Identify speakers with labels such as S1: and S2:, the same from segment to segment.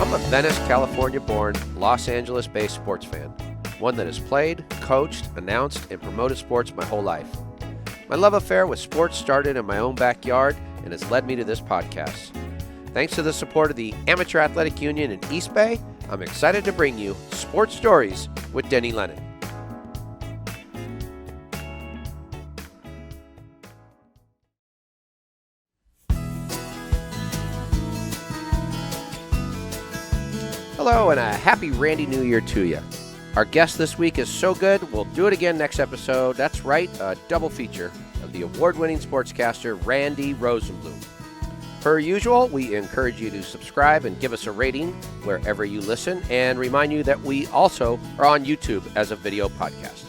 S1: I'm a Venice, California-born, Los Angeles-based sports fan, one that has played, coached, announced, and promoted sports my whole life. My love affair with sports started in my own backyard and has led me to this podcast. Thanks to the support of the Amateur Athletic Union in East Bay, I'm excited to bring you Sports Stories with Denny Lennon. Hello and a happy Randy New Year to you. Our guest this week is so good, we'll do it again next episode. That's right, a double feature of the award-winning sportscaster Randy Rosenbloom. Per usual, we encourage you to subscribe and give us a rating wherever you listen, and remind you that we also are on YouTube as a video podcast.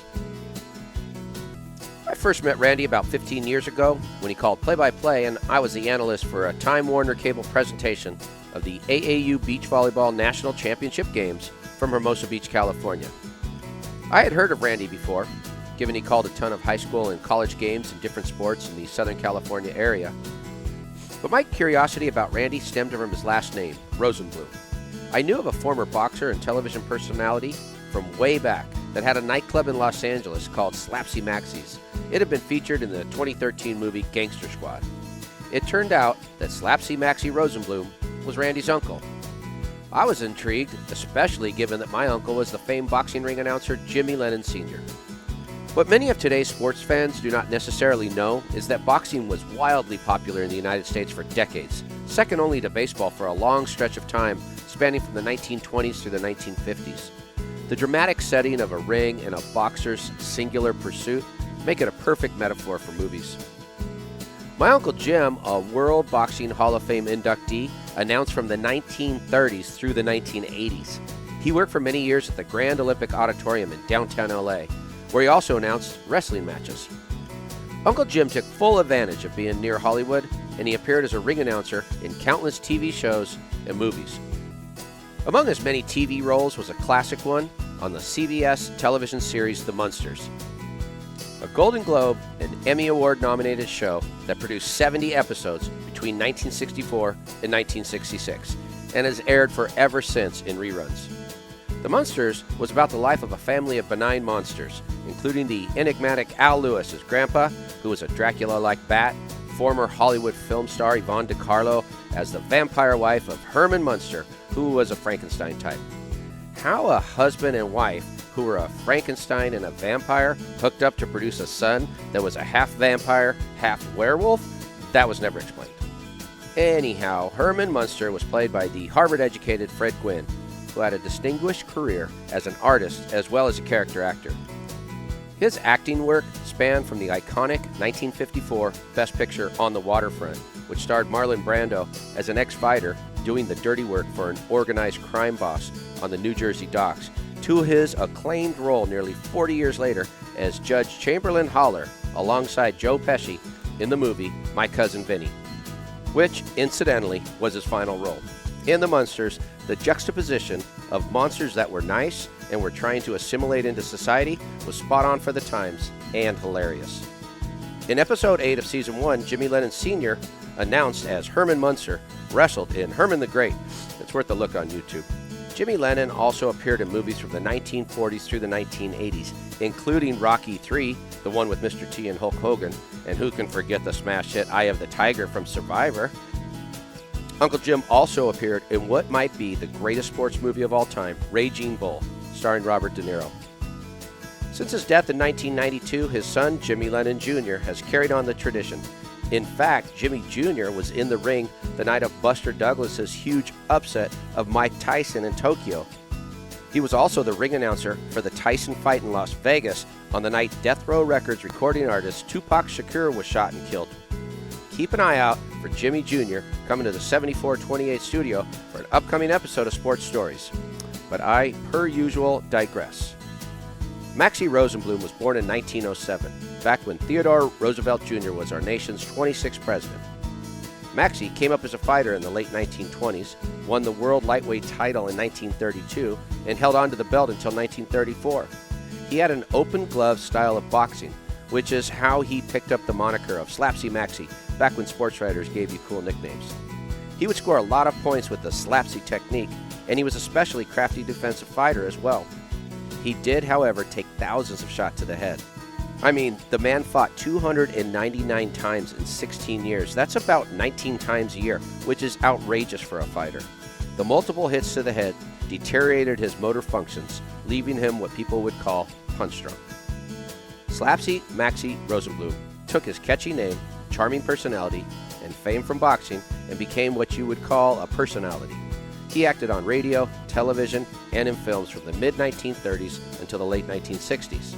S1: I first met Randy about 15 years ago when he called play-by-play, and I was the analyst for a Time Warner Cable presentation of the AAU Beach Volleyball National Championship Games from Hermosa Beach, California. I had heard of Randy before, given he called a ton of high school and college games in different sports in the Southern California area. But my curiosity about Randy stemmed from his last name, Rosenbloom. I knew of a former boxer and television personality from way back that had a nightclub in Los Angeles called Maxie's. It had been featured in the 2013 movie Gangster Squad. It turned out that Maxie Rosenbloom was Randy's uncle. I was intrigued, especially given that my uncle was the famed boxing ring announcer Jimmy Lennon Sr. What many of today's sports fans do not necessarily know is that boxing was wildly popular in the United States for decades, second only to baseball for a long stretch of time spanning from the 1920s through the 1950s. The dramatic setting of a ring and a boxer's singular pursuit make it a perfect metaphor for movies. My Uncle Jim, a World Boxing Hall of Fame inductee, announced from the 1930s through the 1980s. He worked for many years at the Grand Olympic Auditorium in downtown LA, where he also announced wrestling matches. Uncle Jim took full advantage of being near Hollywood, and he appeared as a ring announcer in countless TV shows and movies. Among his many TV roles was a classic one on the CBS television series The Munsters, a Golden Globe and Emmy Award-nominated show that produced 70 episodes between 1964 and 1966, and has aired forever since in reruns. The Munsters was about the life of a family of benign monsters, including the enigmatic Al Lewis as Grandpa, who was a Dracula-like bat, former Hollywood film star Yvonne DiCarlo as the vampire wife of Herman Munster, who was a Frankenstein type. How a husband and wife who were a Frankenstein and a vampire hooked up to produce a son that was a half vampire, half werewolf, that was never explained. Anyhow, Herman Munster was played by the Harvard-educated Fred Gwynne, who had a distinguished career as an artist as well as a character actor. His acting work spanned from the iconic 1954 Best Picture On the Waterfront, which starred Marlon Brando as an ex-fighter doing the dirty work for an organized crime boss on the New Jersey docks, to his acclaimed role nearly 40 years later as Judge Chamberlain Haller alongside Joe Pesci in the movie My Cousin Vinny, which, incidentally, was his final role. In The Munsters, the juxtaposition of monsters that were nice and were trying to assimilate into society was spot on for the times and hilarious. In Episode 8 of Season 1, Jimmy Lennon Sr., announced as Herman Munster, wrestled in Herman the Great. It's worth a look on YouTube. Jimmy Lennon also appeared in movies from the 1940s through the 1980s, including Rocky III, the one with Mr. T and Hulk Hogan, and who can forget the smash hit Eye of the Tiger from Survivor. Uncle Jim also appeared in what might be the greatest sports movie of all time, Raging Bull, starring Robert De Niro. Since his death in 1992, his son, Jimmy Lennon Jr., has carried on the tradition. In fact, Jimmy Jr. was in the ring the night of Buster Douglas's huge upset of Mike Tyson in Tokyo. He was also the ring announcer for the Tyson fight in Las Vegas on the night Death Row Records recording artist Tupac Shakur was shot and killed. Keep an eye out for Jimmy Jr. coming to the 7428 studio for an upcoming episode of Sports Stories. But I, per usual, digress. Maxie Rosenbloom was born in 1907, back when Theodore Roosevelt Jr. was our nation's 26th president. Maxie came up as a fighter in the late 1920s, won the world lightweight title in 1932, and held on to the belt until 1934. He had an open glove style of boxing, which is how he picked up the moniker of Slapsy Maxie back when sports writers gave you cool nicknames. He would score a lot of points with the slapsy technique and he was a especially crafty defensive fighter as well. He did, however, take thousands of shots to the head. I mean, the man fought 299 times in 16 years. That's about 19 times a year, which is outrageous for a fighter. The multiple hits to the head deteriorated his motor functions, leaving him what people would call punch-drunk. Slapsy Maxie Rosenbloom took his catchy name, charming personality, and fame from boxing and became what you would call a personality. He acted on radio, television, and in films from the mid-1930s until the late 1960s.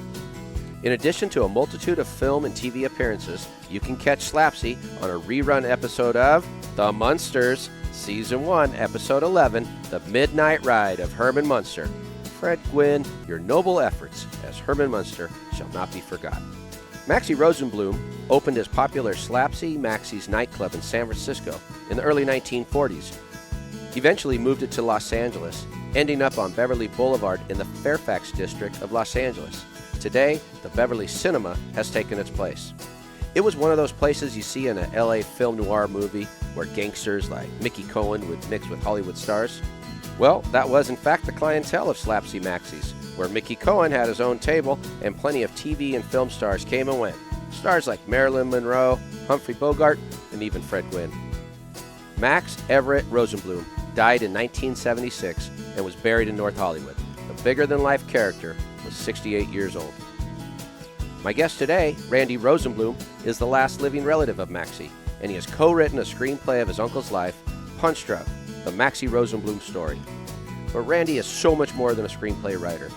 S1: In addition to a multitude of film and TV appearances, you can catch Slapsy on a rerun episode of The Munsters, Season 1, Episode 11, The Midnight Ride of Herman Munster. Fred Gwynn, your noble efforts as Herman Munster shall not be forgotten. Maxie Rosenbloom opened his popular Slapsy Maxie's nightclub in San Francisco in the early 1940s. Eventually moved it to Los Angeles, ending up on Beverly Boulevard in the Fairfax district of Los Angeles. Today, the Beverly Cinema has taken its place. It was one of those places you see in a LA film noir movie where gangsters like Mickey Cohen would mix with Hollywood stars. Well, that was in fact the clientele of Slapsy Maxie's, where Mickey Cohen had his own table and plenty of TV and film stars came and went. Stars like Marilyn Monroe, Humphrey Bogart, and even Fred Gwynn. Max Everett Rosenbloom died in 1976 and was buried in North Hollywood. The bigger-than-life character was 68 years old. My guest today, Randy Rosenbloom, is the last living relative of Maxie, and he has co-written a screenplay of his uncle's life, Punch Drunk, the Maxie Rosenbloom story. But Randy is so much more than a screenplay writer.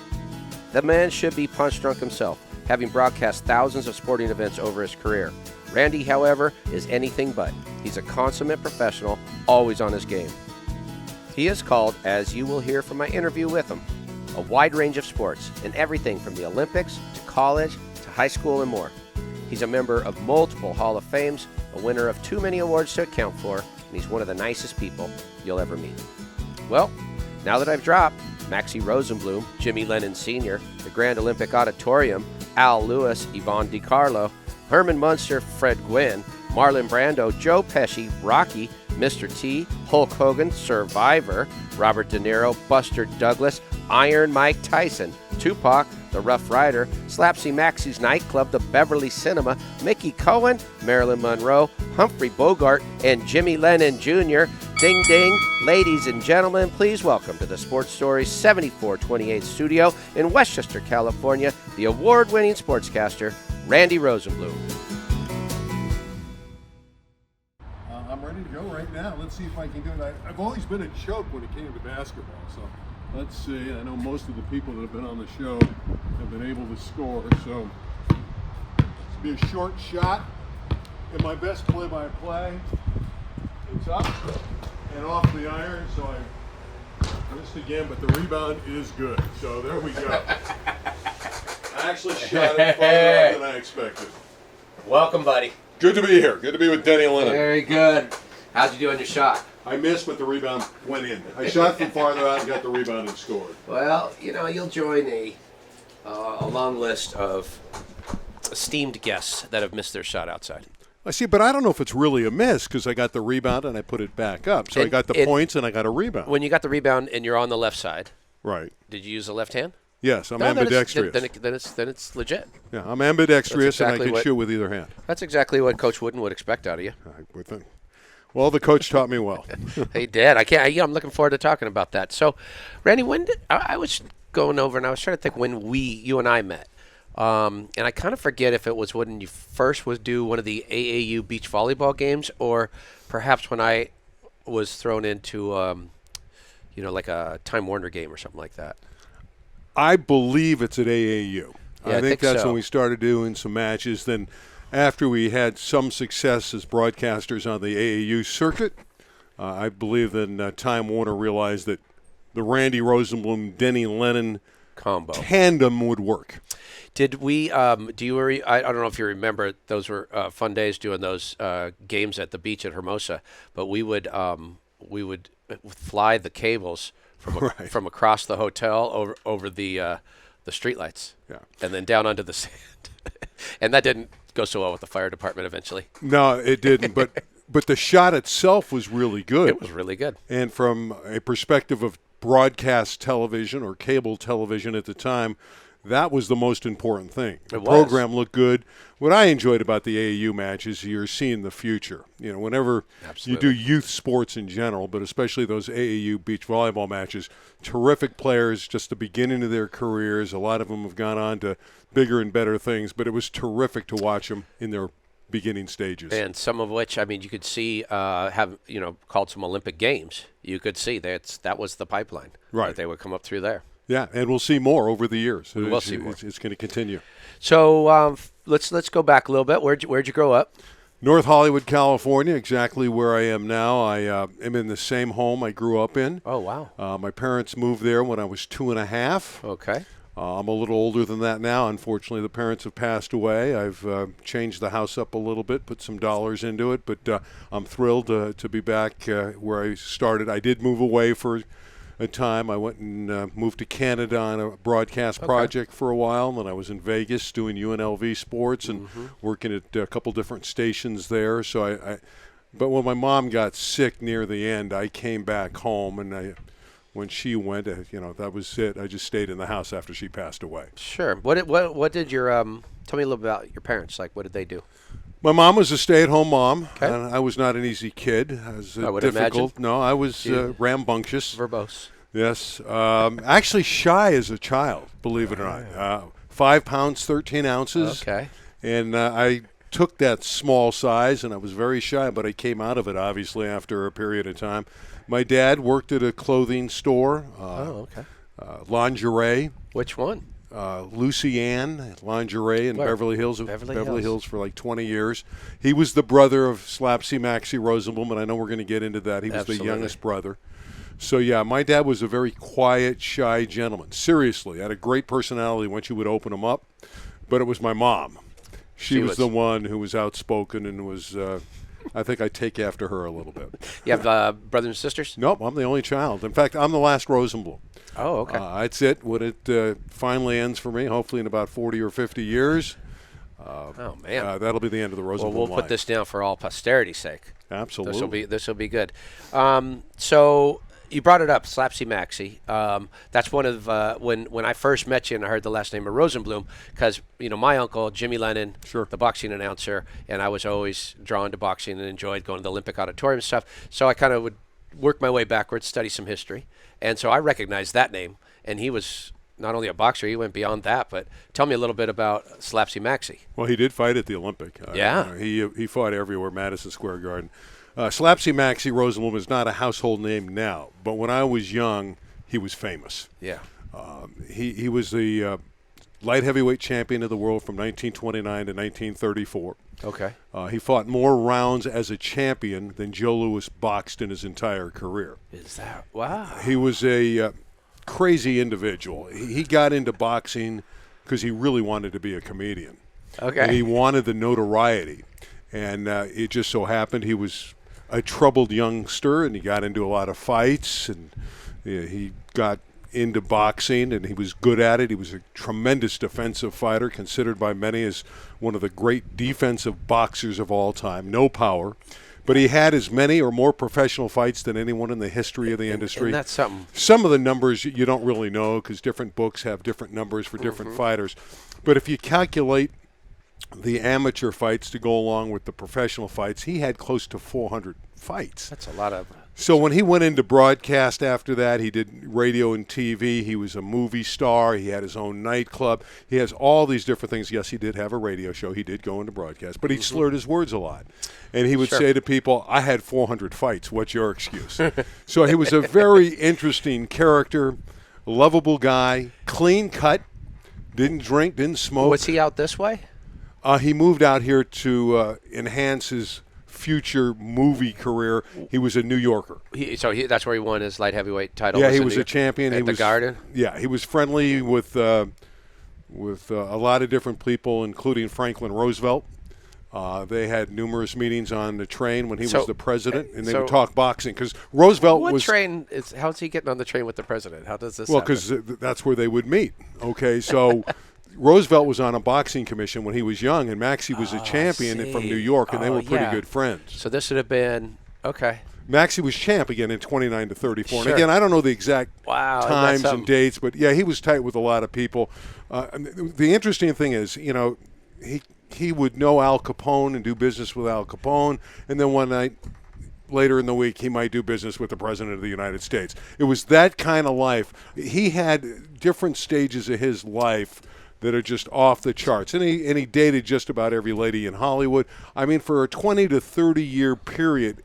S1: The man should be punch drunk himself, having broadcast thousands of sporting events over his career. Randy, however, is anything but. He's a consummate professional, always on his game. He is called, as you will hear from my interview with him, a wide range of sports, and everything from the Olympics to college to high school and more. He's a member of multiple Hall of Fames, a winner of too many awards to account for, and he's one of the nicest people you'll ever meet. Well, now that I've dropped Maxie Rosenbloom, Jimmy Lennon Sr., the Grand Olympic Auditorium, Al Lewis, Yvonne DiCarlo, Herman Munster, Fred Gwynn, Marlon Brando, Joe Pesci, Rocky, Mr. T, Hulk Hogan, Survivor, Robert De Niro, Buster Douglas, Iron Mike Tyson, Tupac, The Rough Rider, Slapsy Maxie's Nightclub, the Beverly Cinema, Mickey Cohen, Marilyn Monroe, Humphrey Bogart, and Jimmy Lennon Jr. Ding, ding. Ladies and gentlemen, please welcome to the Sports Story 7428 studio in Westchester, California, the award-winning sportscaster, Randy Rosenbloom.
S2: I'm ready to go right now. Let's see if I can do it. I've always been a choke when it came to basketball, so let's see. I know most of the people that have been on the show have been able to score, so this will be a short shot. In my best play-by-play, it's up and off the iron, so I missed again, but the rebound is good. So there we go. I actually shot it farther than I expected.
S1: Welcome, buddy.
S2: Good to be here. Good to be with Denny Lennon.
S1: Very good. How'd you do on your shot?
S2: I missed, but the rebound went in. I shot from farther out and got the rebound and scored.
S1: Well, you know, you'll join a long list of esteemed guests that have missed their shot outside.
S2: I see, but I don't know if it's really a miss because I got the rebound and I put it back up. So I got the points and I got a rebound.
S1: When you got the rebound and you're on the left side,
S2: right?
S1: Did you use the left hand?
S2: Yes, I'm ambidextrous.
S1: Then it's legit.
S2: Yeah, I'm ambidextrous
S1: exactly
S2: and I can shoot with either hand.
S1: That's exactly what Coach Wooden would expect out of you.
S2: I would think. Well, the coach taught me well.
S1: He did. I'm looking forward to talking about that. So, Randy, I was going over and I was trying to think when you and I met. And I kind of forget if it was when you first was do one of the AAU beach volleyball games, or perhaps when I was thrown into, like a Time Warner game or something like that.
S2: I believe it's at AAU.
S1: Yeah,
S2: I think that's
S1: so.
S2: when we started doing some matches. Then after we had some success as broadcasters on the AAU circuit, I believe then Time Warner realized that the Randy Rosenbloom, Denny Lennon
S1: combo
S2: tandem would work.
S1: Did we? I don't know if you remember. Those were fun days doing those games at the beach at Hermosa. But we would fly the cables from across the hotel over the streetlights, and then down onto the sand. And that didn't go so well with the fire department eventually.
S2: No, it didn't. But the shot itself was really good.
S1: It was really good.
S2: And from a perspective of broadcast television or cable television at the time, that was the most important thing. The
S1: was.
S2: program looked good. What I enjoyed about the AAU matches, you're seeing the future. You know, whenever
S1: Absolutely.
S2: you do youth sports in general, but especially those AAU beach volleyball matches, terrific players, just the beginning of their careers. A lot of them have gone on to bigger and better things, but it was terrific to watch them in their beginning stages.
S1: And some of which, I mean, you could see have, called some Olympic Games. You could see that was the pipeline.
S2: Right.
S1: That they would come up through there.
S2: Yeah, and we'll see more over the years.
S1: We will see more.
S2: It's going to continue.
S1: So let's go back a little bit. Where'd you grow up?
S2: North Hollywood, California, exactly where I am now. I am in the same home I grew up in.
S1: Oh, wow.
S2: My parents moved there when I was 2.5.
S1: Okay.
S2: I'm a little older than that now. Unfortunately, the parents have passed away. I've changed the house up a little bit, put some dollars into it, but I'm thrilled to be back where I started. I did move away for a time. I went and moved to Canada on a broadcast project for a while, and then I was in Vegas doing UNLV sports and working at a couple different stations there. So but when my mom got sick near the end, I came back home, and when she went, that was it. I just stayed in the house after she passed away.
S1: Sure. What did your tell me a little bit about your parents? Like, what did they do?
S2: My mom was a stay-at-home mom,
S1: Okay.
S2: and I was not an easy kid. I was
S1: I would
S2: difficult.
S1: imagine.
S2: No, I was rambunctious.
S1: Verbose.
S2: Yes. Actually shy as a child, believe it or not. 5 pounds, 13 ounces.
S1: Okay.
S2: And I took that small size, and I was very shy, but I came out of it, obviously, after a period of time. My dad worked at a clothing store.
S1: Okay.
S2: Lingerie.
S1: Which one?
S2: Lucy Ann Lingerie in
S1: Where?
S2: Beverly Hills.
S1: Beverly
S2: Hills for like 20 years. He was the brother of Slapsy Maxie Rosenbloom, and I know we're going to get into that. He was
S1: Absolutely.
S2: the youngest brother. So, yeah, my dad was a very quiet, shy gentleman. Seriously, had a great personality once you would open him up. But it was my mom. She was the one who was outspoken and was, I think I take after her a little bit.
S1: You have brothers and sisters?
S2: Nope, I'm the only child. In fact, I'm the last Rosenbloom.
S1: Oh, okay.
S2: That's it. When it finally ends for me, hopefully in about 40 or 50 years.
S1: Oh, man.
S2: That'll be the end of the Rosenbloom
S1: Well, we'll
S2: line.
S1: put this down for all posterity's sake.
S2: Absolutely.
S1: This will be good. So you brought it up, Slapsy Maxie. That's one of when I first met you and I heard the last name of Rosenbloom, because my uncle Jimmy Lennon,
S2: Sure.
S1: the boxing announcer, and I was always drawn to boxing and enjoyed going to the Olympic Auditorium and stuff. So I kind of would work my way backwards, study some history, and so I recognized that name. And he was not only a boxer, he went beyond that. But tell me a little bit about Slapsy Maxie.
S2: Well, he did fight at the Olympic.
S1: Yeah.
S2: He fought everywhere, Madison Square Garden. Slapsy Maxie Rosenbloom is not a household name now, but when I was young, he was famous.
S1: Yeah.
S2: He was the light heavyweight champion of the world from 1929 to 1934.
S1: Okay.
S2: He fought more rounds as a champion than Joe Louis boxed in his entire career.
S1: Is that wow?
S2: He was a crazy individual. He got into boxing because he really wanted to be a comedian.
S1: Okay.
S2: And he wanted the notoriety. And it just so happened he was a troubled youngster, and he got into a lot of fights, and he got into boxing, and he was good at it. He was a tremendous defensive fighter, considered by many as one of the great defensive boxers of all time. No power. But he had as many or more professional fights than anyone in the history of the industry.
S1: And that's something.
S2: Some of the numbers you don't really know because different books have different numbers for different fighters. But if you calculate the amateur fights to go along with the professional fights, he had close to 400 fights.
S1: That's a lot of.
S2: So when he went into broadcast after that, he did radio and TV. He was a movie star. He had his own nightclub. He has all these different things. Yes, he did have a radio show. He did go into broadcast. But he slurred his words a lot. And he would say to people, I had 400 fights. What's your excuse? So he was a very interesting character, lovable guy, clean cut, didn't drink, didn't smoke.
S1: Was he out this way?
S2: He moved out here to enhance his future movie career. He was a New Yorker.
S1: That's where he won his light heavyweight title.
S2: Yeah, he was a champion.
S1: At the Garden.
S2: Yeah, he was friendly with a lot of different people, including Franklin Roosevelt. They had numerous meetings on the train when he was the president, and they would talk boxing because Roosevelt was.
S1: What train is? How's he getting on the train with the president? How does this?
S2: Well,
S1: happen?
S2: because that's where they would meet. Okay, so. Roosevelt was on a boxing commission when he was young, and Maxie was a champion from New York, and they were pretty good friends.
S1: So this would have been okay.
S2: Maxie was champ again in 29-34.
S1: Sure.
S2: And again, I don't know the exact times
S1: that's
S2: and dates, but yeah, he was tight with a lot of people. The interesting thing is, you know, he would know Al Capone and do business with Al Capone, and then one night later in the week he might do business with the President of the United States. It was that kind of life. He had different stages of his life that are just off the charts. And he dated just about every lady in Hollywood. I mean, for a 20 to 30 year period,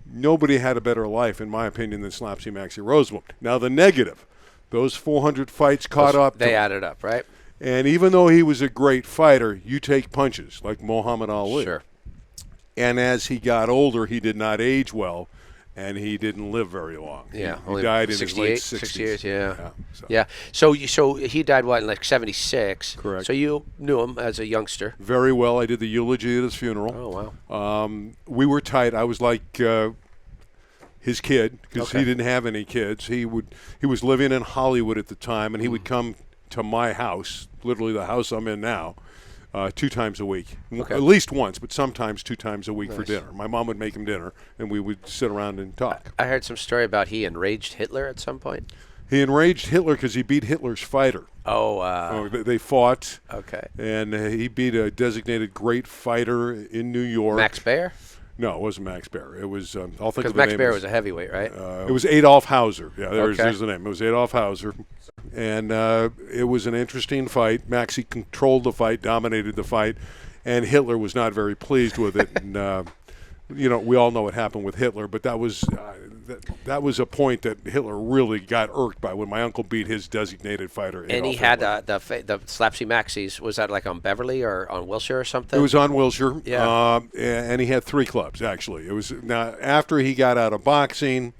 S2: nobody had a better life, in my opinion, than Slapsy Maxie Rosenbloom. Now, the negative, those 400 fights caught up.
S1: They added up, right?
S2: And even though he was a great fighter, you take punches like Muhammad Ali.
S1: Sure.
S2: And as he got older, he did not age well, and he didn't live very long.
S1: Yeah,
S2: he died in his late 60s.
S1: 6 years, yeah. So he died, what, in like 76?
S2: Correct.
S1: So you knew him as a youngster.
S2: Very well. I did the eulogy at his funeral.
S1: Oh, wow.
S2: We were tight. I was like his kid because
S1: Okay.
S2: he didn't have any kids. He was living in Hollywood at the time, and he would come to my house, literally the house I'm in now, 2 times a week.
S1: Okay.
S2: At least once, but sometimes 2 times a week for
S1: Nice.
S2: dinner. My mom would make him dinner, and we would sit around and talk.
S1: I heard some story about he enraged Hitler at some point.
S2: He enraged Hitler because he beat Hitler's fighter.
S1: Oh,
S2: They fought,
S1: okay.
S2: and he beat a designated great fighter in New York.
S1: Max Baer?
S2: No, it wasn't Max Baer. It was, I'll think
S1: Because
S2: of the
S1: Max
S2: name.
S1: Baer was a heavyweight, right?
S2: It was Adolf Hauser. Yeah,
S1: Okay.
S2: there's the name. It was Adolf Hauser. And it was an interesting fight. Maxie controlled the fight, dominated the fight, and Hitler was not very pleased with it. And, you know, we all know what happened with Hitler, but that was a point that Hitler really got irked by when my uncle beat his designated fighter.
S1: And
S2: Adolf
S1: he had
S2: Hitler.
S1: the Slapsy Maxies. Was that like on Beverly or on Wilshire or something?
S2: It was on Wilshire,
S1: Yeah.
S2: and he had 3 clubs actually. It was now after he got out of boxing,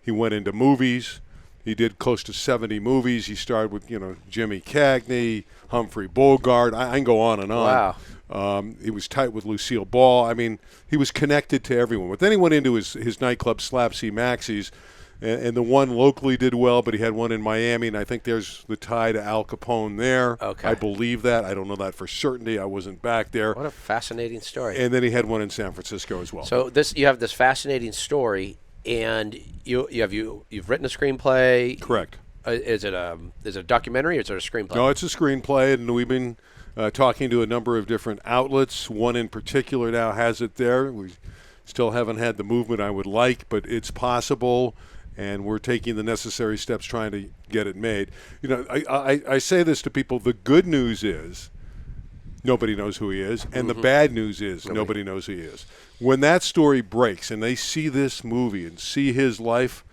S2: he went into movies. He did close to 70 movies. He started with Jimmy Cagney, Humphrey Bogart. I can go on and on.
S1: Wow.
S2: He was tight with Lucille Ball. I mean, he was connected to everyone. But then he went into his nightclub, Slapsy Maxie's, and the one locally did well, but he had one in Miami, and I think there's the tie to Al Capone there.
S1: Okay.
S2: I believe that. I don't know that for certainty. I wasn't back there.
S1: What a fascinating story.
S2: And then he had one in San Francisco as well.
S1: So you have this fascinating story, and you've written a screenplay.
S2: Correct.
S1: Is it a documentary or is it a screenplay?
S2: No, it's a screenplay, and we've been talking to a number of different outlets. One in particular now has it there. We still haven't had the movement I would like, but it's possible, and we're taking the necessary steps trying to get it made. I say this to people. The good news is nobody knows who he is, and the bad news is nobody knows who he is. When that story breaks and they see this movie and see his life,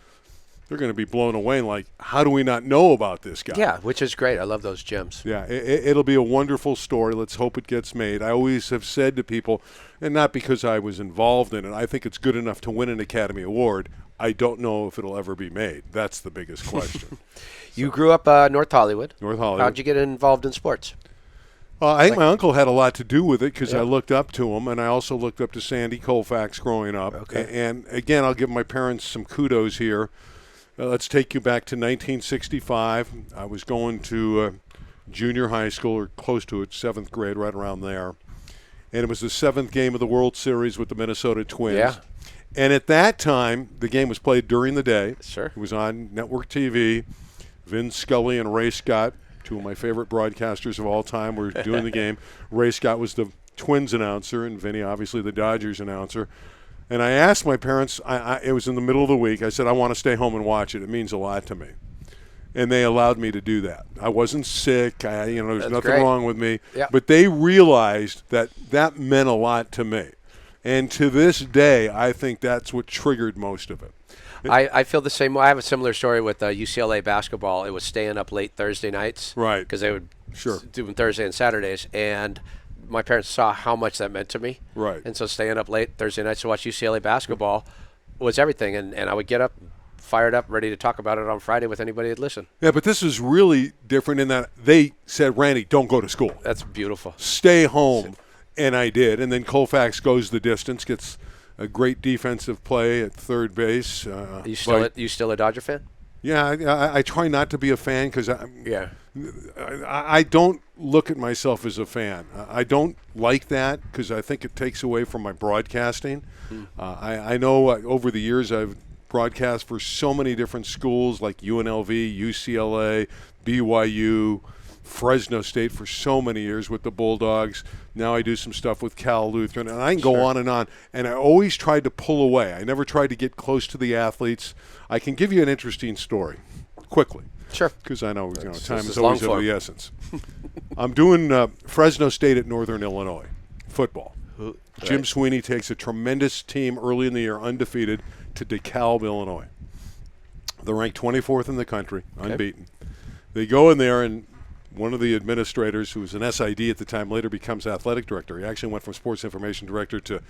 S2: they're going to be blown away and like, how do we not know about this guy?
S1: Yeah, which is great. I love those gems.
S2: Yeah, it'll be a wonderful story. Let's hope it gets made. I always have said to people, and not because I was involved in it, I think it's good enough to win an Academy Award. I don't know if it'll ever be made. That's the biggest question.
S1: You grew up North Hollywood.
S2: North Hollywood.
S1: How'd you get involved in sports?
S2: I think my uncle had a lot to do with it because I looked up to him, and I also looked up to Sandy Koufax growing up.
S1: Okay.
S2: And again, I'll give my parents some kudos here. Let's take you back to 1965. I was going to junior high school, or close to it, 7th grade, right around there. And it was the 7th game of the World Series with the Minnesota Twins.
S1: Yeah.
S2: And at that time, the game was played during the day.
S1: Sure.
S2: It was on network TV. Vin Scully and Ray Scott, 2 of my favorite broadcasters of all time, were doing the game. Ray Scott was the Twins announcer, and Vinny, obviously, the Dodgers announcer. And I asked my parents, it was in the middle of the week, I said, I want to stay home and watch it. It means a lot to me. And they allowed me to do that. I wasn't sick. There's
S1: That's
S2: nothing
S1: great.
S2: wrong with me.
S1: Yeah.
S2: But they realized that meant a lot to me. And to this day, I think that's what triggered most of it.
S1: I feel the same way. I have a similar story with UCLA basketball. It was staying up late Thursday nights.
S2: Right.
S1: Because they would
S2: Sure.
S1: do them Thursday and Saturdays. And my parents saw how much that meant to me.
S2: Right.
S1: And so staying up late Thursday nights to watch UCLA basketball was everything. And I would get up, fired up, ready to talk about it on Friday with anybody that'd listen.
S2: Yeah, but this is really different in that they said, Randy, don't go to school.
S1: That's beautiful.
S2: Stay home. And I did. And then Koufax goes the distance, gets a great defensive play at third base.
S1: You still a Dodger fan?
S2: Yeah, I try not to be a fan because
S1: Yeah.
S2: I don't look at myself as a fan. I don't like that because I think it takes away from my broadcasting. I know over the years I've broadcast for so many different schools like UNLV, UCLA, BYU, Fresno State for so many years with the Bulldogs. Now I do some stuff with Cal Lutheran, and I can go on and on. And I always tried to pull away. I never tried to get close to the athletes. I can give you an interesting story quickly.
S1: Sure.
S2: Because I know time is
S1: long
S2: always of
S1: form.
S2: the essence. I'm doing Fresno State at Northern Illinois football. Jim Sweeney takes a tremendous team early in the year, undefeated, to DeKalb, Illinois. They're ranked 24th in the country, unbeaten. They go in there, and one of the administrators, who was an SID at the time, later becomes athletic director. He actually went from sports information director to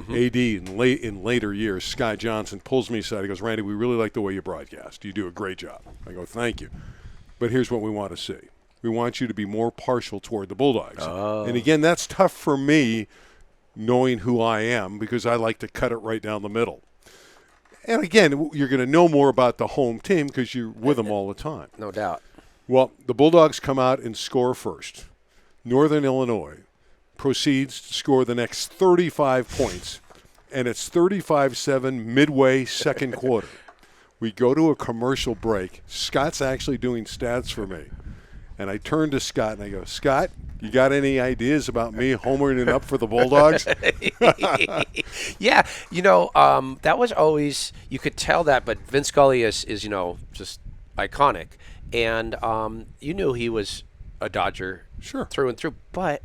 S2: AD in later years. Scott Johnson pulls me aside. He goes, Randy, we really like the way you broadcast. You do a great job. I go, thank you. But here's what we want to see. We want you to be more partial toward the Bulldogs. And again, that's tough for me knowing who I am because I like to cut it right down the middle. And again, you're going to know more about the home team because you're with them all the time.
S1: No doubt.
S2: Well, the Bulldogs come out and score first. Northern Illinois proceeds to score the next 35 points, and it's 35-7 midway second quarter. We go to a commercial break. Scott's actually doing stats for me. And I turn to Scott and I go, Scott, you got any ideas about me homering it up for the Bulldogs?
S1: Yeah, that was always, you could tell that, but Vince Scully is just iconic. And you knew he was a Dodger through and through, but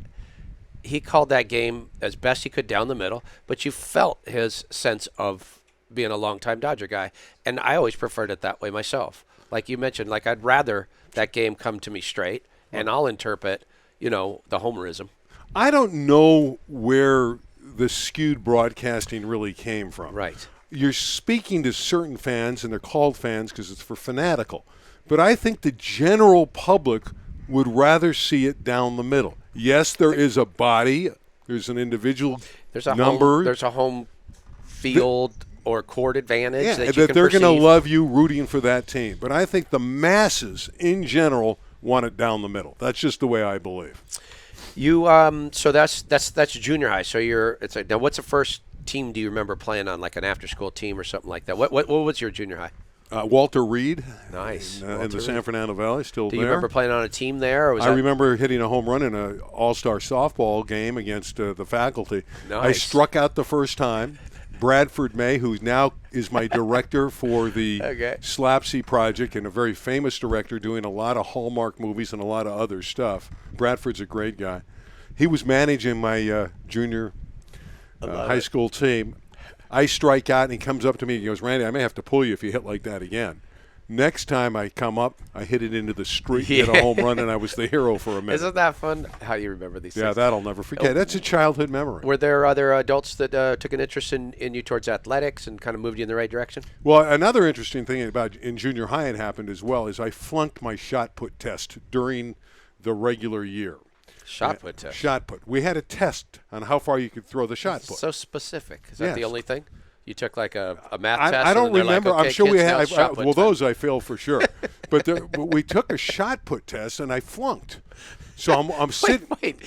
S1: he called that game as best he could down the middle, but you felt his sense of being a longtime Dodger guy. And I always preferred it that way myself. Like you mentioned, like I'd rather that game come to me straight, and I'll interpret, the homerism.
S2: I don't know where the skewed broadcasting really came from.
S1: Right.
S2: You're speaking to certain fans, and they're called fans because it's for fanatical. But I think the general public would rather see it down the middle. Yes, there is a body. There's an individual number.
S1: There's a home field or court advantage that you can
S2: they're going to
S1: perceive.
S2: love you rooting for that team. But I think the masses in general want it down the middle. That's just the way I believe.
S1: You so that's junior high. So now what's the first team do you remember playing on, like an after school team or something like that? What was your junior high?
S2: Walter Reed.
S1: Nice.
S2: In the San Fernando Valley, still there.
S1: Do you remember playing on a team there? Or
S2: I remember hitting a home run in an all-star softball game against the faculty.
S1: Nice.
S2: I struck out the first time. Bradford May, who now is my director for the Slapsy Project and a very famous director doing a lot of Hallmark movies and a lot of other stuff. Bradford's a great guy. He was managing my junior high school team. I strike out, and he comes up to me and he goes, Randy, I may have to pull you if you hit like that again. Next time I come up, I hit it into the street, hit a home run, and I was the hero for a minute.
S1: Isn't that fun? How you remember these things?
S2: Yeah, that'll never forget. That's a childhood memory.
S1: Were there other adults that took an interest in you towards athletics and kind of moved you in the right direction?
S2: Well, another interesting thing about in junior high it happened as well is I flunked my shot put test during the regular year.
S1: Shot put test?
S2: Shot put. We had a test on how far you could throw the shot put.
S1: So specific. Is that the only thing? You took like a math test?
S2: I don't remember.
S1: Like, okay,
S2: I'm sure we had.
S1: Well,
S2: those I failed for sure. But we took a shot put test, and I flunked. So I'm sitting.
S1: Wait.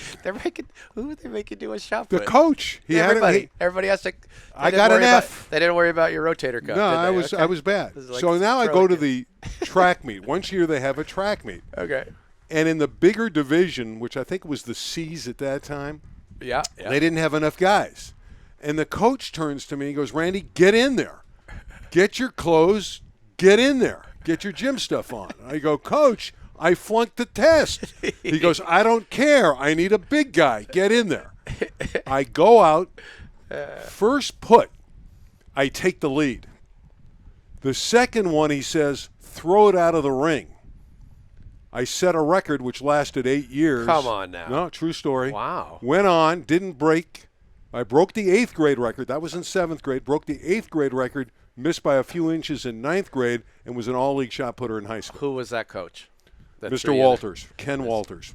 S1: Who would they make you do a shot
S2: The
S1: put?
S2: coach.
S1: Everybody has to.
S2: I got an F.
S1: They didn't worry about your rotator cuff.
S2: No, I was bad.
S1: Like
S2: so now I go to the track meet. Once a year they have a track meet.
S1: Okay.
S2: And in the bigger division, which I think was the C's at that time,
S1: they
S2: didn't have enough guys. And the coach turns to me and goes, Randy, get in there. Get your clothes. Get in there. Get your gym stuff on. I go, Coach, I flunked the test. He goes, I don't care. I need a big guy. Get in there. I go out. First put, I take the lead. The second one, he says, throw it out of the ring. I set a record which lasted 8 years.
S1: Come on now.
S2: No, true story.
S1: Wow.
S2: Went on, didn't break. I broke the 8th grade record. That was in 7th grade. Broke the 8th grade record, missed by a few inches in 9th grade, and was an all-league shot putter in high school.
S1: Who was that coach?
S2: Mr. Walters. Ken Walters.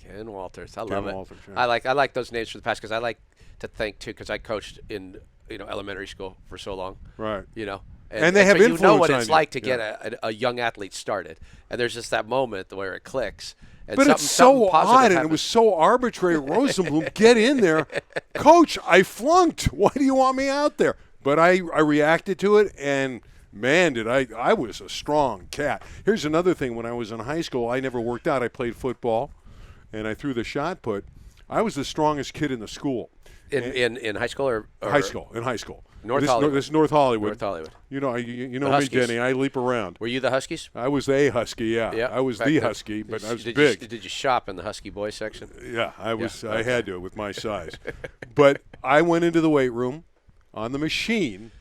S1: Ken Walters. I love it.
S2: Walters, yeah.
S1: I like those names for the past because I like to think, too, because I coached in elementary school for so long.
S2: Right.
S3: And they have
S1: so
S3: influence
S1: you know what
S3: on
S1: it's
S3: you.
S1: like to get a young athlete started, and there's just that moment where it clicks. And
S3: But it's so odd, and it was so arbitrary. Rosenbloom, get in there. Coach, I flunked. Why do you want me out there? But I reacted to it, and, man, I was a strong cat. Here's another thing. When I was in high school, I never worked out. I played football, and I threw the shot put. I was the strongest kid in the school.
S1: In high school or
S3: high school? In high school.
S1: North Hollywood.
S3: This is North Hollywood.
S1: North Hollywood.
S3: You know me,
S1: Huskies.
S3: Denny. I leap around.
S1: Were you the Huskies?
S3: I was a Husky, yeah.
S1: Yeah.
S3: I was the Husky, but I was big.
S1: Did you shop in the Husky boys section?
S3: Yeah, I was. I had to with my size. But I went into the weight room on the machine,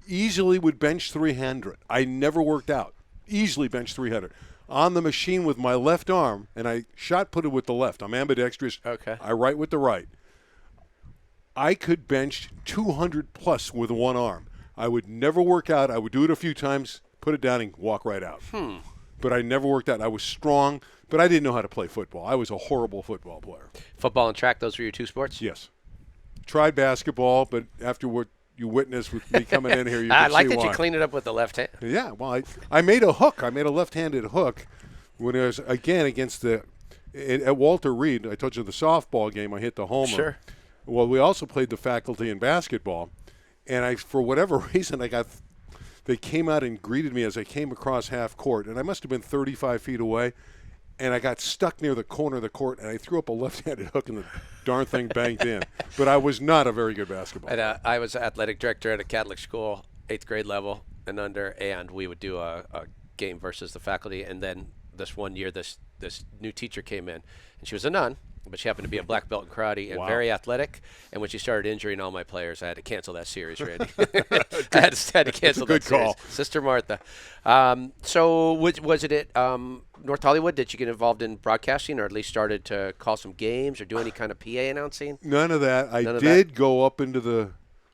S3: easily would bench 300. I never worked out. Easily bench 300. On the machine with my left arm, and I shot put it with the left. I'm ambidextrous.
S1: Okay.
S3: I right with the right. I could bench 200 plus with one arm. I would never work out. I would do it a few times, put it down, and walk right out. But I never worked out. I was strong, but I didn't know how to play football. I was a horrible football player.
S1: Football and track, those were your two sports?
S3: Yes. Tried basketball, but after what you witnessed with me coming in here, you
S1: I
S3: can
S1: like
S3: see
S1: that
S3: why.
S1: you cleaned it up with the left hand.
S3: Yeah, well, I made a hook. I made a left-handed hook when it was, again, against at Walter Reed. I told you the softball game, I hit the homer.
S1: Sure.
S3: Well, we also played the faculty in basketball, and for whatever reason, they came out and greeted me as I came across half court, and I must have been 35 feet away, and I got stuck near the corner of the court, and I threw up a left-handed hook, and the darn thing banked in. But I was not a very good basketball player.
S1: I was athletic director at a Catholic school, 8th grade level and under, and we would do a game versus the faculty. And then this one year, this new teacher came in, and she was a nun, but she happened to be a black belt in karate and very athletic. And when she started injuring all my players, I had to cancel that series, Randy. I had to cancel that series. Sister Martha. So was it at North Hollywood? Did you get involved in broadcasting, or at least started to call some games or do any kind of PA announcing?
S3: None of that. I did go up into the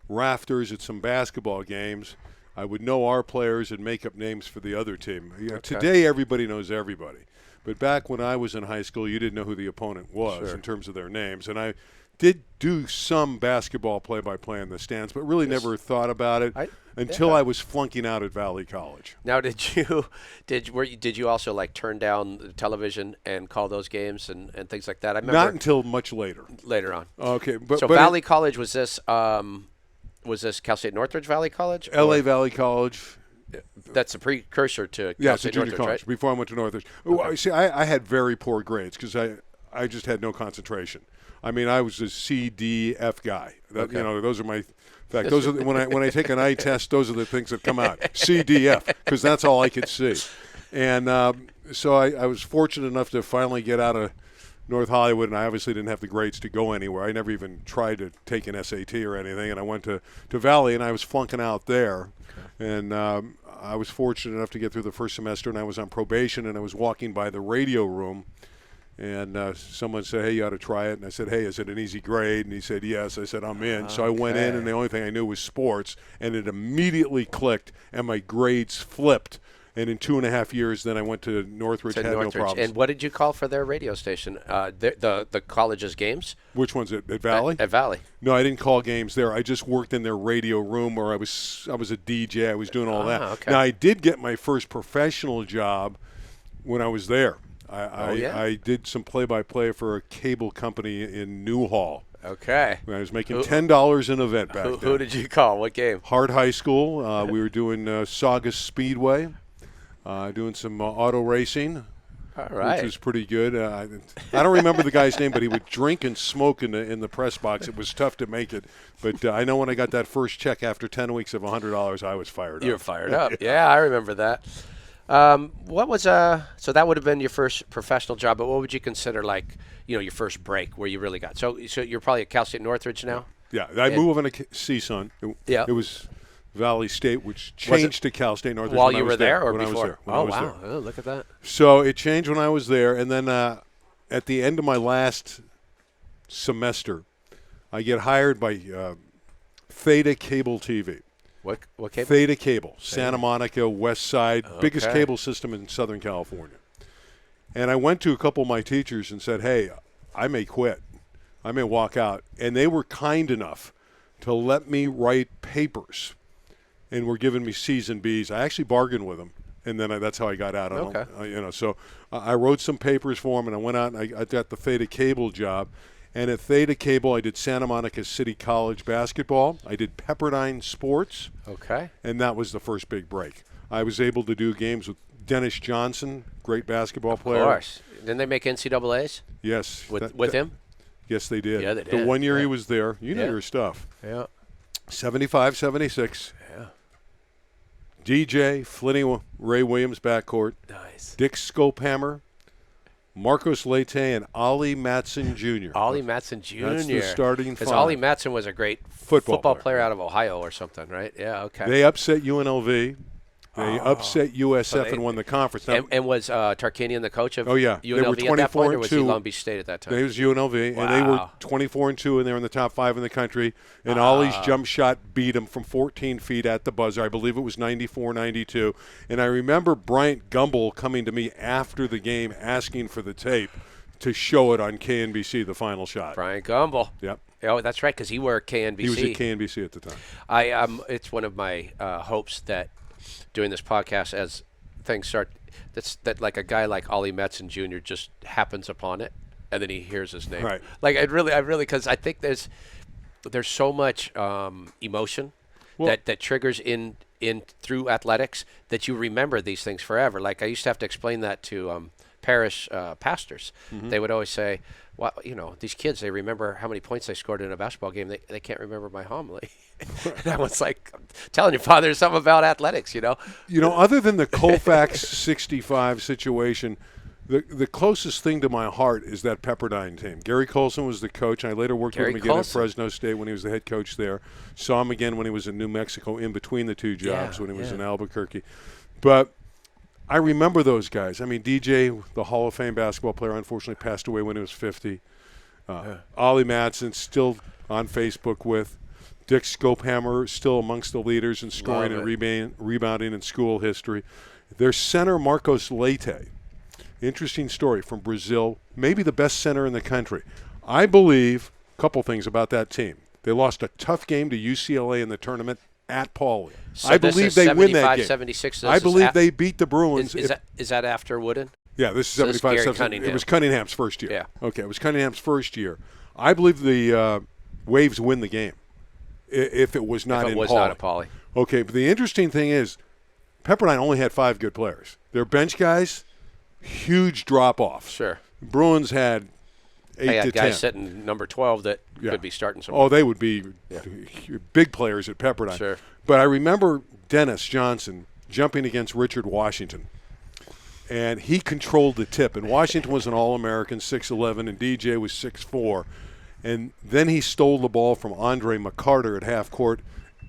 S3: rafters at some basketball games. I would know our players and make up names for the other team. Today, everybody knows everybody. But back when I was in high school, you didn't know who the opponent was in terms of their names. And I did do some basketball play-by-play in the stands, but really never thought about it until I was flunking out at Valley College.
S1: Now, did you also like turn down the television and call those games and things like that? I remember
S3: not until much later.
S1: Later on.
S3: Okay,
S1: but Valley College was this Cal State Northridge Valley College?
S3: L.A. Valley College.
S1: That's a precursor to
S3: Cal
S1: State
S3: junior
S1: Northridge,
S3: college,
S1: right?
S3: before I went to Northridge. Okay. See, I had very poor grades because I just had no concentration. I mean, I was a C, D, F guy. Those are my. In fact, those are when I take an eye test. Those are the things that come out. C, D, F, because that's all I could see. And so I was fortunate enough to finally get out of North Hollywood, and I obviously didn't have the grades to go anywhere. I never even tried to take an SAT or anything, and I went to Valley, and I was flunking out there. And I was fortunate enough to get through the first semester, and I was on probation, and I was walking by the radio room, and someone said, hey, you ought to try it. And I said, hey, is it an easy grade? And he said, yes. I said, I'm in. So I went in, and the only thing I knew was sports, and it immediately clicked, and my grades flipped. And in 2.5 years, then I went to Northridge, had no problems.
S1: And what did you call for their radio station? The college's games?
S3: Which one's at Valley?
S1: At Valley.
S3: No, I didn't call games there. I just worked in their radio room where I was a DJ. I was doing all that.
S1: Okay.
S3: Now, I did get my first professional job when I was there. I did some play-by-play for a cable company in Newhall.
S1: Okay.
S3: I was making $10 an event back then.
S1: Who did you call? What game?
S3: Hart High School. We were doing Saugus Speedway. Doing some auto racing, which was pretty good. I don't remember the guy's name, but he would drink and smoke in the press box. It was tough to make it. But I know when I got that first check after 10 weeks of $100, I was fired up.
S1: You were fired up. Yeah, I remember that. What was so that would have been your first professional job, but what would you consider like, your first break where you really got? So you're probably at Cal State Northridge now?
S3: Yeah, I moved on to CSUN. It was Valley State, which changed to Cal State Northridge
S1: while you were there or
S3: when
S1: before?
S3: I was
S1: wow!
S3: There.
S1: Oh, look at that.
S3: So it changed when I was there, and then at the end of my last semester, I get hired by Theta Cable TV.
S1: What cable?
S3: Theta Cable, Santa Monica, West Side, biggest cable system in Southern California. And I went to a couple of my teachers and said, hey, I may quit. I may walk out. And they were kind enough to let me write papers. and were giving me C's and B's. I actually bargained with them, and then that's how I got out on
S1: Okay.
S3: them. So I wrote some papers for them, and I went out and I got the Theta Cable job. And at Theta Cable, I did Santa Monica City College basketball. I did Pepperdine sports.
S1: Okay.
S3: And that was the first big break. I was able to do games with Dennis Johnson, great basketball player.
S1: Of course. Didn't they make NCAAs?
S3: Yes.
S1: With him?
S3: Yes, they did.
S1: Yeah, they did.
S3: The 1 year he was there. You know
S1: Yeah.
S3: your stuff.
S1: Yeah.
S3: 75, 76.
S1: Yeah.
S3: DJ, Flinny, Ray Williams backcourt.
S1: Nice.
S3: Dick Scophammer, Marcos Leite, and Ollie Matson Jr.
S1: Ollie Matson Jr.
S3: That's the starting
S1: Because
S3: five.
S1: Ollie Matson was a great
S3: Football
S1: player out of Ohio or something, right? Yeah, okay.
S3: They upset UNLV. They upset USF
S1: So they-
S3: and won the conference. Now,
S1: and was Tarkanian the coach of
S3: Oh, yeah. They were
S1: UNLV at that point, or was he
S3: 24-2.
S1: Long Beach State at that time?
S3: It was UNLV, and they were
S1: Wow.
S3: 24-2, and they were in the top 5 in the country. And Ollie's jump shot beat him from 14 feet at the buzzer. I believe it was 94-92. And I remember Bryant Gumbel coming to me after the game asking for the tape to show it on KNBC, the final shot.
S1: Brian Gumbel.
S3: Yep.
S1: Oh, that's right, because he wore KNBC.
S3: He was at KNBC at the time.
S1: It's one of my hopes that doing this podcast, as things start, that like a guy like Ollie Matson Jr. just happens upon it, and then he hears his name.
S3: Right.
S1: Like I really, because I think there's so much emotion that triggers in through athletics that you remember these things forever. Like I used to have to explain that to parish pastors.
S3: Mm-hmm.
S1: They would always say, "Well, these kids, they remember how many points they scored in a basketball game. They can't remember my homily." And I was like, I'm telling your father something about athletics,
S3: Other than the Colfax 65 situation, the closest thing to my heart is that Pepperdine team. Gary Colson was the coach. I later worked with him again at Fresno State when he was the head coach there. Saw him again when he was in New Mexico in between the two jobs when he was in Albuquerque. But I remember those guys. I mean, DJ, the Hall of Fame basketball player, unfortunately passed away when he was 50. Ollie Matson, still on Facebook with. Dick Scophammer, still amongst the leaders in scoring and rebounding in school history. Their center, Marcos Leite. Interesting story from Brazil. Maybe the best center in the country. I believe a couple things about that team. They lost a tough game to UCLA in the tournament at Pauley.
S1: So
S3: I believe they win that game.
S1: 76.
S3: I believe they beat the Bruins.
S1: Is that after Wooden?
S3: Yeah, this is
S1: So this is
S3: 75.
S1: Gary
S3: 76.
S1: Cunningham.
S3: It was Cunningham's first year.
S1: Yeah.
S3: Okay, it was Cunningham's first year. I believe the Waves win the game if it was not in Pauley.
S1: If it was not at Pauley.
S3: Okay, but the interesting thing is Pepperdine only had 5 good players. Their bench guys, huge drop-off.
S1: Sure.
S3: Bruins had 8
S1: They
S3: to
S1: had
S3: 10.
S1: guys sitting number 12 that could be starting some.
S3: Oh, they would be big players at Pepperdine.
S1: Sure.
S3: But I remember Dennis Johnson jumping against Richard Washington. And he controlled the tip. And Washington was an All-American, 6'11", and DJ was 6'4". And then he stole the ball from Andre McCarter at half court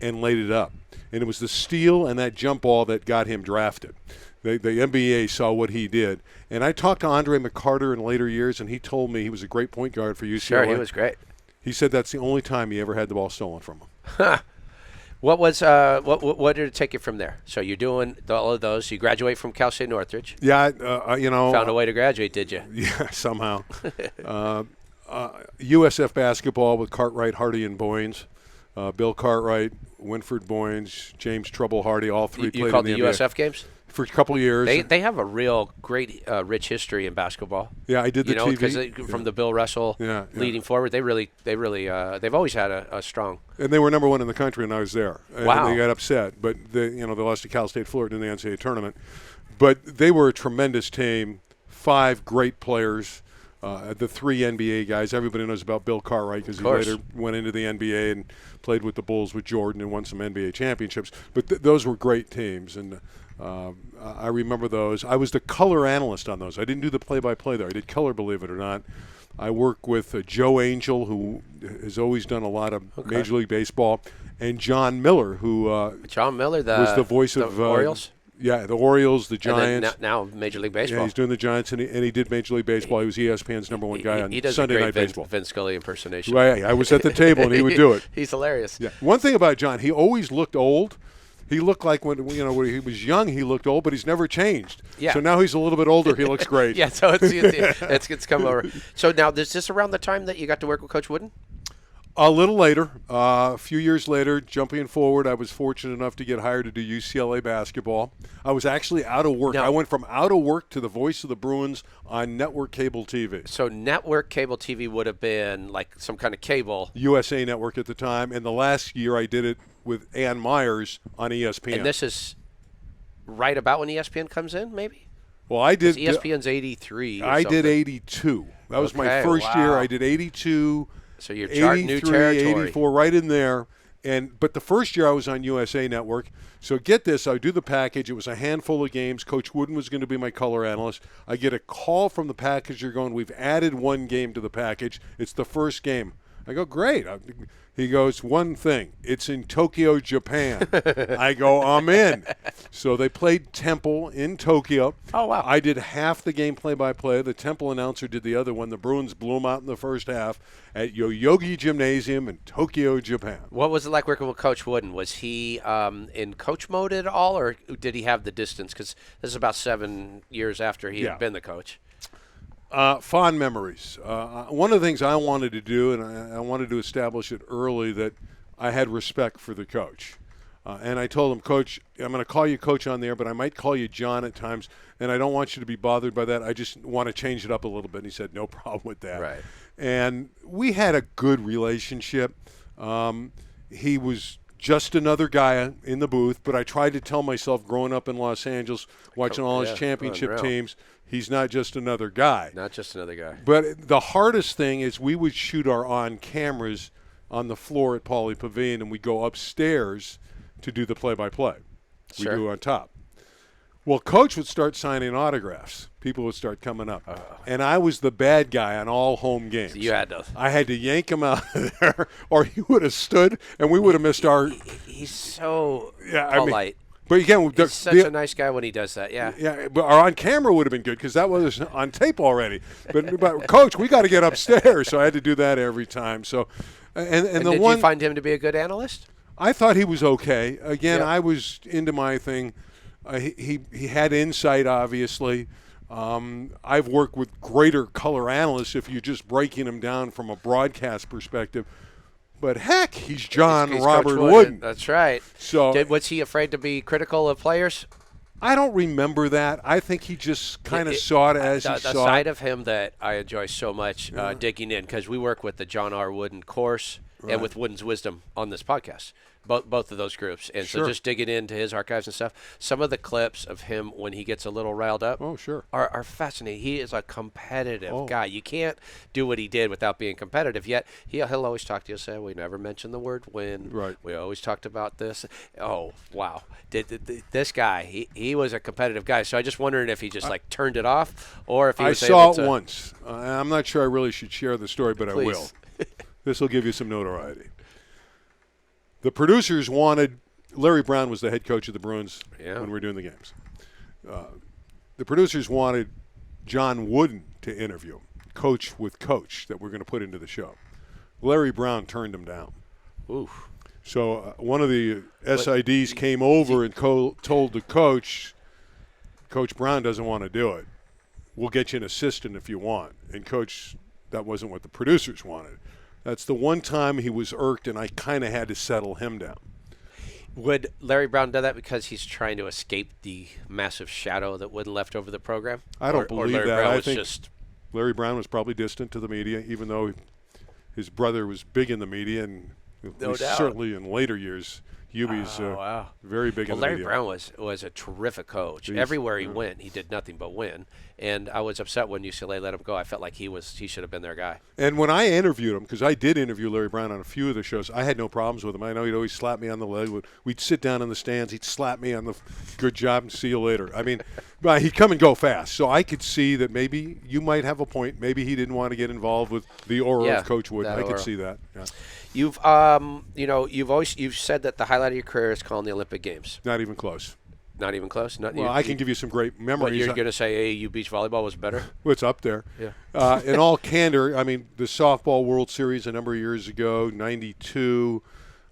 S3: and laid it up. And it was the steal and that jump ball that got him drafted. The NBA saw what he did. And I talked to Andre McCarter in later years, and he told me he was a great point guard for UCLA.
S1: Sure, he was great.
S3: He said that's the only time he ever had the ball stolen from him.
S1: What did it take you from there? So you're doing all of those. You graduate from Cal State Northridge.
S3: Yeah,
S1: Found a way to graduate, did you?
S3: Yeah, somehow. USF basketball with Cartwright, Hardy, and Boynes. Bill Cartwright, Winford Boynes, James Trouble Hardy, all three
S1: You
S3: played
S1: called
S3: in
S1: the
S3: the
S1: USF games?
S3: for a couple of years.
S1: They have a real great rich history in basketball.
S3: Yeah, I did the TV.
S1: Because from the Bill Russell leading forward, they've always had a strong.
S3: And they were number 1 in the country, and I was there.
S1: Wow.
S3: And they got upset, but they lost to Cal State Florida in the NCAA tournament. But they were a tremendous team. 5 great players. The 3 NBA guys. Everybody knows about Bill Cartwright because he later went into the NBA and played with the Bulls with Jordan and won some NBA championships. But those were great teams, and I remember those. I was the color analyst on those. I didn't do the play-by-play there. I did color, believe it or not. I work with Joe Angel, who has always done a lot of Major League Baseball, and John Miller, who was the voice of
S1: Orioles.
S3: Yeah, the Orioles, the Giants.
S1: And then now Major League Baseball.
S3: Yeah, he's doing the Giants, and he did Major League Baseball. He was ESPN's number 1 guy on Sunday Night Baseball.
S1: Vin Scully impersonation.
S3: Right, I was at the table, and he would do it.
S1: He's hilarious.
S3: Yeah. One thing about John, he always looked old. He looked like when he was young, he looked old, but he's never changed.
S1: Yeah.
S3: So now he's a little bit older. He looks great.
S1: Yeah. So it's come over. So now, is this around the time that you got to work with Coach Wooden?
S3: A little later, a few years later, jumping forward, I was fortunate enough to get hired to do UCLA basketball. I was actually out of work.
S1: No.
S3: I went from out of work to the voice of the Bruins on network cable TV.
S1: So network cable TV would have been like some kind of cable.
S3: USA Network at the time, and the last year I did it with Ann Myers on ESPN.
S1: And this is right about when ESPN comes in, maybe?
S3: Well, I did.
S1: ESPN's 83 or
S3: I
S1: something.
S3: did 82. That was my
S1: Okay,
S3: first year.
S1: wow.
S3: I did 82.
S1: So you're charting new territory.
S3: 84, right in there. But the first year I was on USA Network. So get this, I do the package. It was a handful of games. Coach Wooden was going to be my color analyst. I get a call from the packager going, we've added one game to the package. It's the first game. I go, great. He goes, one thing. It's in Tokyo, Japan. I go, I'm in. So they played Temple in Tokyo.
S1: Oh, wow.
S3: I did half the game play-by-play. The Temple announcer did the other one. The Bruins blew them out in the first half at Yoyogi Gymnasium in Tokyo, Japan.
S1: What was it like working with Coach Wooden? Was he in coach mode at all, or did he have the distance? Because this is about 7 years after he had been the coach.
S3: Fond memories. One of the things I wanted to do, and I wanted to establish it early, that I had respect for the coach. And I told him, Coach, I'm going to call you Coach on there, but I might call you John at times, and I don't want you to be bothered by that. I just want to change it up a little bit. And he said, no problem with that.
S1: Right.
S3: And we had a good relationship. He was just another guy in the booth, but I tried to tell myself growing up in Los Angeles, watching all his championship
S1: unreal.
S3: teams, he's not just another guy.
S1: Not just another guy.
S3: But the hardest thing is we would shoot our on-cameras on the floor at Pauley Pavilion, and we'd go upstairs to do the play-by-play.
S1: Sure.
S3: We do on top. Well, Coach would start signing autographs. People would start coming up. And I was the bad guy on all home games.
S1: So you had to.
S3: I had to yank him out of there, or he would have stood, and we would have missed our –
S1: He's so
S3: I mean,
S1: polite.
S3: but again,
S1: He's such a nice guy when he does that, yeah.
S3: Yeah, but our on camera would have been good because that was on tape already. But Coach, we got to get upstairs, so I had to do that every time. So, and the
S1: did
S3: one
S1: you find him to be a good analyst?
S3: I thought he was okay. Again,
S1: Yep.
S3: I was into my thing. He had insight, obviously. I've worked with greater color analysts if you're just breaking them down from a broadcast perspective. But heck, he's John
S1: He's
S3: Robert
S1: Coach
S3: Wooden.
S1: That's right.
S3: So
S1: Was he afraid to be critical of players?
S3: I don't remember that. I think he just kind of saw it as he
S1: the
S3: saw
S1: side
S3: it.
S1: of him that I enjoy so much digging in, because we work with the John R. Wooden course and with Wooden's Wisdom on this podcast, both of those groups. And so just digging into his archives and stuff, some of the clips of him when he gets a little riled up are fascinating. He is a competitive guy. You can't do what he did without being competitive, yet he'll always talk to you and say, we never mentioned the word win.
S3: Right.
S1: We always talked about this. Oh, wow. This guy, he was a competitive guy. So I just wondering if he just like turned it off, or if he was
S3: saw
S1: able to.
S3: it once. I'm not sure I really should share the story, but
S1: Please.
S3: I will. This will give you some notoriety. The producers wanted – Larry Brown was the head coach of the Bruins when we were doing the games. The producers wanted John Wooden to interview, coach with coach, that we're going to put into the show. Larry Brown turned him down.
S1: Oof.
S3: So one of the SIDs came over and told the coach, Coach Brown doesn't want to do it. We'll get you an assistant if you want. And Coach, that wasn't what the producers wanted. That's the one time he was irked, and I kind of had to settle him down.
S1: Would Larry Brown do that because he's trying to escape the massive shadow that Wooden left over the program?
S3: I don't believe
S1: Larry
S3: that.
S1: Brown
S3: I
S1: was
S3: think
S1: just
S3: Larry Brown was probably distant to the media, even though his brother was big in the media, and
S1: No doubt.
S3: certainly in later years, Hubie's very big in the
S1: Larry
S3: media.
S1: Brown was a terrific coach. Everywhere he went, he did nothing but win. And I was upset when UCLA let him go. I felt like he should have been their guy.
S3: And when I interviewed him, because I did interview Larry Brown on a few of the shows, I had no problems with him. I know he'd always slap me on the leg. We'd sit down in the stands. He'd slap me on the good job and see you later. I mean, but he'd come and go fast. So I could see that maybe you might have a point. Maybe he didn't want to get involved with the aura of Coach Wooden. I could see that. Yeah.
S1: You've you've said that the highlight of your career is calling the Olympic Games.
S3: Not even close.
S1: Not even close.
S3: Well, I can give you some great memories.
S1: But you're going to say AAU beach volleyball was better?
S3: Well, it's up there.
S1: Yeah.
S3: In all candor, I mean, the softball World Series a number of years ago, '92,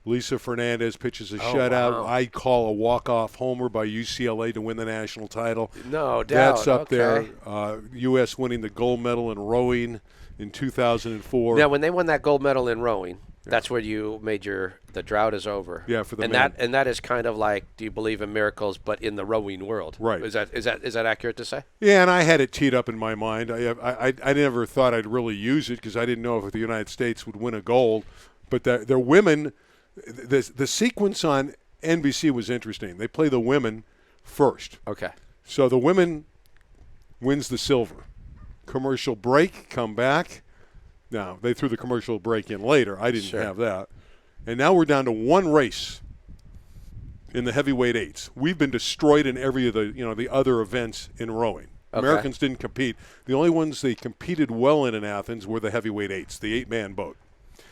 S3: Lisa Fernandez pitches a shutout.
S1: Wow.
S3: I call a walk-off homer by UCLA to win the national title.
S1: No doubt.
S3: That's up there. U.S. winning the gold medal in rowing in 2004.
S1: Now, when they won that gold medal in rowing, That's where you made the drought is over.
S3: Yeah, for the
S1: and
S3: men.
S1: that is kind of like, do you believe in miracles, but in the rowing world?
S3: Right.
S1: Is that accurate to say?
S3: Yeah, and I had it teed up in my mind. I never thought I'd really use it because I didn't know if the United States would win a gold. But their women, the sequence on NBC was interesting. They play the women first.
S1: Okay.
S3: So the women wins the silver. Commercial break, come back. Now, they threw the commercial break in later. I didn't have that. And now we're down to one race in the heavyweight eights. We've been destroyed in every of the other events in rowing.
S1: Okay.
S3: Americans didn't compete. The only ones they competed well in Athens were the heavyweight eights, the 8-man boat.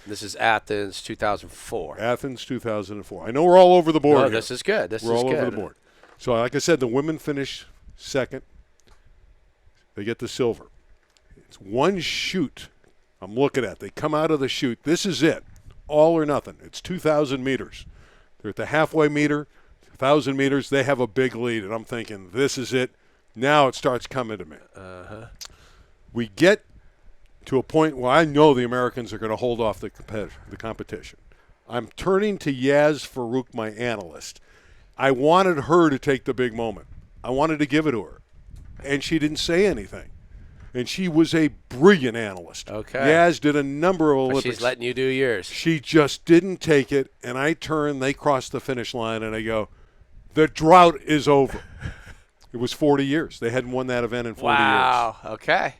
S1: This is Athens 2004.
S3: Athens 2004. I know we're all over the board.
S1: Oh,
S3: here.
S1: this is good.
S3: We're all over the board. So, like I said, the women finish second. They get the silver. It's one chute I'm looking at. They come out of the chute. This is it. All or nothing. It's 2,000 meters. They're at the halfway meter, 1,000 meters. They have a big lead, and I'm thinking, this is it. Now it starts coming to me. We get to a point where I know the Americans are going to hold off the competition. I'm turning to Yaz Farouk, my analyst. I wanted her to take the big moment. I wanted to give it to her. And she didn't say anything. And she was a brilliant analyst.
S1: Okay.
S3: Yaz did a number of Olympics.
S1: But she's letting you do yours.
S3: She just didn't take it, and I turn, they cross the finish line, and I go, the drought is over. It was 40 years. They hadn't won that event in 40 years.
S1: Wow. Okay.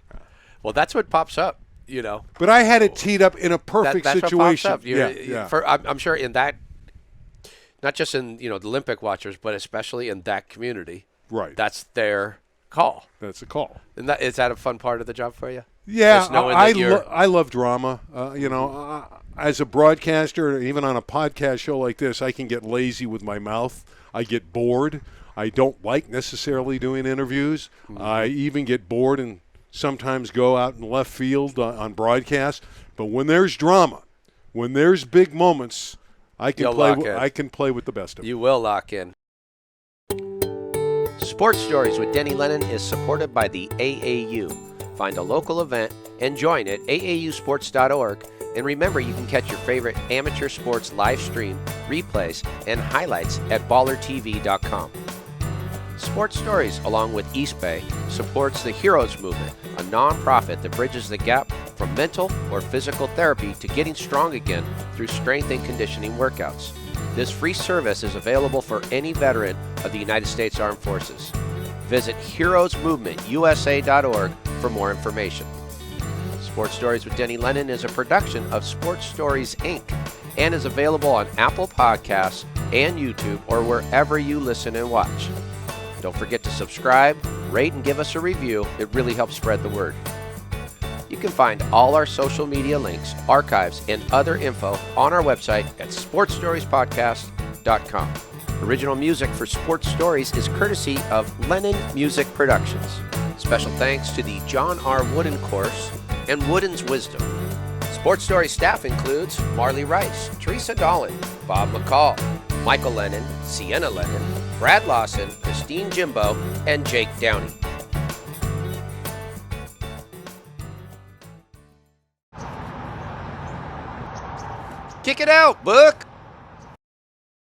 S1: Well, that's what pops up,
S3: But I had it teed up in a perfect
S1: that's
S3: situation.
S1: What pops up. I'm sure in that, not just in the Olympic watchers, but especially in that community.
S3: Right.
S1: That's their call.
S3: That's a call.
S1: And is that a fun part of the job for you?
S3: Yeah, I love drama. As a broadcaster, even on a podcast show like this, I can get lazy with my mouth. I get bored. I don't like necessarily doing interviews. I even get bored and sometimes go out in left field on broadcast. But when there's drama, when there's big moments, I can play with the best of them.
S1: You will lock in. Sports Stories with Denny Lennon is supported by the AAU. Find a local event and join at aausports.org. And remember, you can catch your favorite amateur sports live stream, replays, and highlights at ballertv.com. Sports Stories, along with East Bay, supports the Heroes Movement, a nonprofit that bridges the gap from mental or physical therapy to getting strong again through strength and conditioning workouts. This free service is available for any veteran of the United States Armed Forces. Visit heroesmovementusa.org for more information. Sports Stories with Denny Lennon is a production of Sports Stories, Inc. and is available on Apple Podcasts and YouTube or wherever you listen and watch. Don't forget to subscribe, rate, and give us a review. It really helps spread the word. You can find all our social media links, archives, and other info on our website at sportsstoriespodcast.com. Original music for Sports Stories is courtesy of Lennon Music Productions. Special thanks to the John R. Wooden Course and Wooden's Wisdom. Sports Stories staff includes Marley Rice, Teresa Dolan, Bob McCall, Michael Lennon, Sienna Lennon, Brad Lawson, Christine Jimbo, and Jake Downey. Kick it out, Book!